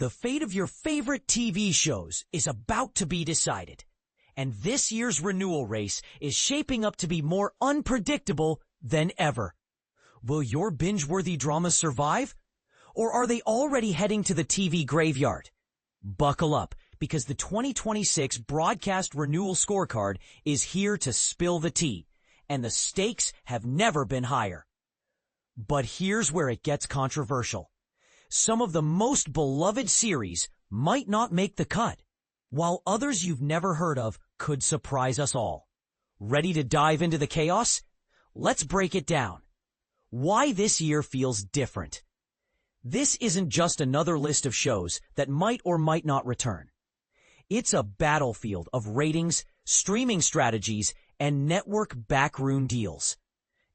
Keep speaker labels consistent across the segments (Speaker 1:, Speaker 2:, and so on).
Speaker 1: The fate of your favorite TV shows is about to be decided, and this year's renewal race is shaping up to be more unpredictable than ever. Will your binge-worthy dramas survive, or are they already heading to the TV graveyard? Buckle up, because the 2026 Broadcast Renewal Scorecard is here to spill the tea, and the stakes have never been higher. But here's where it gets controversial. Some of the most beloved series might not make the cut, while others you've never heard of could surprise us all. Ready to dive into the chaos? Let's break it down. Why this year feels different. This isn't just another list of shows that might or might not return. It's a battlefield of ratings, streaming strategies, and network backroom deals.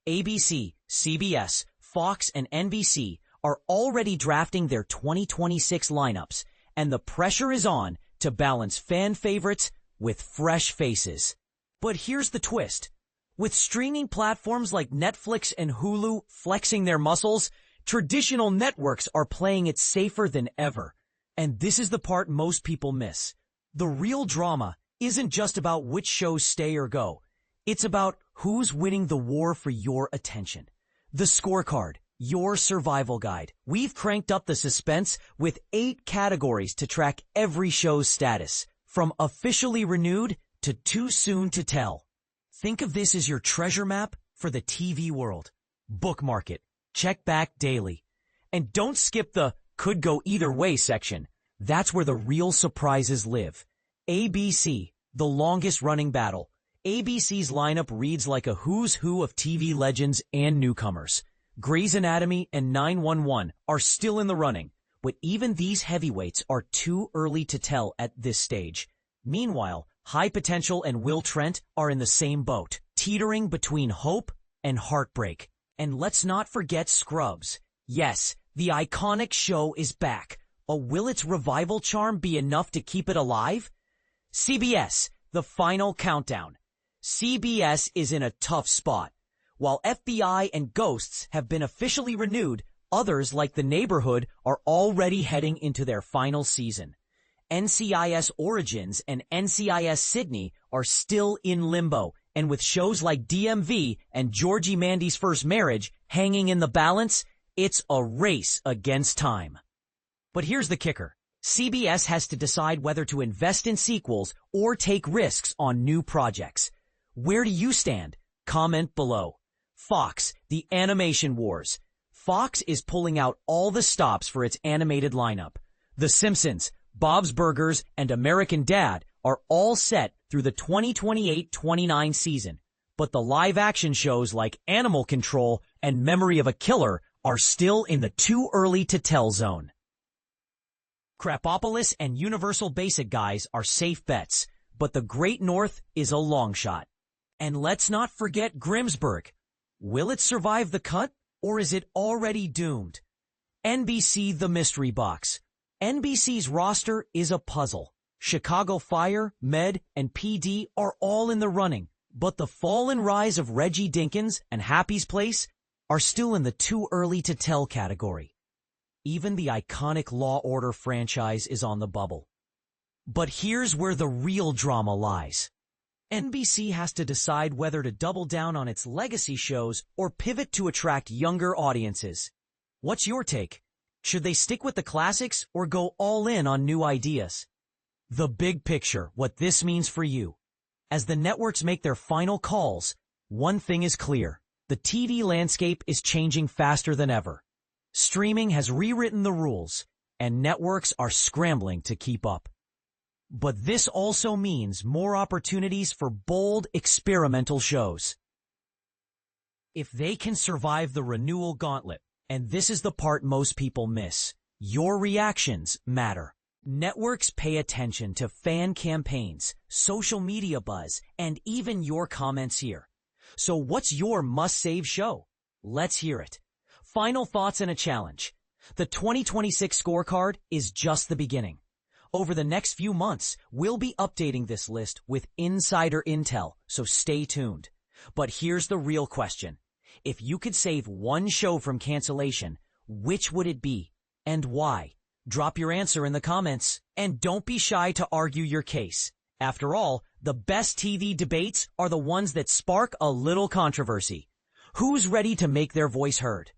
Speaker 1: ABC, CBS, Fox, and NBC are already drafting their 2026 lineups, and the pressure is on to balance fan favorites with fresh faces. But here's the twist. With streaming platforms like Netflix and Hulu flexing their muscles, traditional networks are playing it safer than ever. And this is the part most people miss. The real drama isn't just about which shows stay or go. It's about who's winning the war for your attention. The Scorecard, your survival guide. We've cranked up the suspense with 8 categories to track every show's status, from officially renewed to too soon to tell. Think of this as your treasure map for the TV world. Bookmark it. Check back daily. And don't skip the could go either way section. That's where the real surprises live. ABC, the longest running battle. ABC's lineup reads like a who's who of TV legends and newcomers. Grey's Anatomy and 911 are still in the running, but even these heavyweights are too early to tell at this stage. Meanwhile, High Potential and Will Trent are in the same boat, teetering between hope and heartbreak. And let's not forget Scrubs. Yes, the iconic show is back. But will its revival charm be enough to keep it alive? CBS, the final countdown. CBS is in a tough spot. While FBI and Ghosts have been officially renewed, others like The Neighborhood are already heading into their final season. NCIS Origins and NCIS Sydney are still in limbo, and with shows like DMV and Georgie Mandy's First Marriage hanging in the balance, it's a race against time. But here's the kicker. CBS has to decide whether to invest in sequels or take risks on new projects. Where do you stand? Comment below. Fox, the Animation Wars. Fox is pulling out all the stops for its animated lineup. The Simpsons, Bob's Burgers, and American Dad are all set through the 2028-29 season. But the live-action shows like Animal Control and Memory of a Killer are still in the too early to tell zone. Crapopolis and Universal Basic Guys are safe bets, but the Great North is a long shot. And let's not forget Grimsburg. Will it survive the cut, or is it already doomed? NBC The Mystery Box. NBC's roster is a puzzle. Chicago Fire, Med, and PD are all in the running, but the fall and rise of Reggie Dinkins and Happy's Place are still in the too early to tell category. Even the iconic Law Order franchise is on the bubble. But here's where the real drama lies. NBC has to decide whether to double down on its legacy shows or pivot to attract younger audiences. What's your take? Should they stick with the classics or go all in on new ideas? The big picture, what this means for you. As the networks make their final calls, one thing is clear. The TV landscape is changing faster than ever. Streaming has rewritten the rules, and networks are scrambling to keep up. But this also means more opportunities for bold, experimental shows. If they can survive the renewal gauntlet, and this is the part most people miss, your reactions matter. Networks pay attention to fan campaigns, social media buzz, and even your comments here. So what's your must-save show? Let's hear it. Final thoughts and a challenge. The 2026 scorecard is just the beginning. Over the next few months, we'll be updating this list with insider intel, so stay tuned. But here's the real question. If you could save one show from cancellation, which would it be and why? Drop your answer in the comments, and don't be shy to argue your case. After all, the best TV debates are the ones that spark a little controversy. Who's ready to make their voice heard?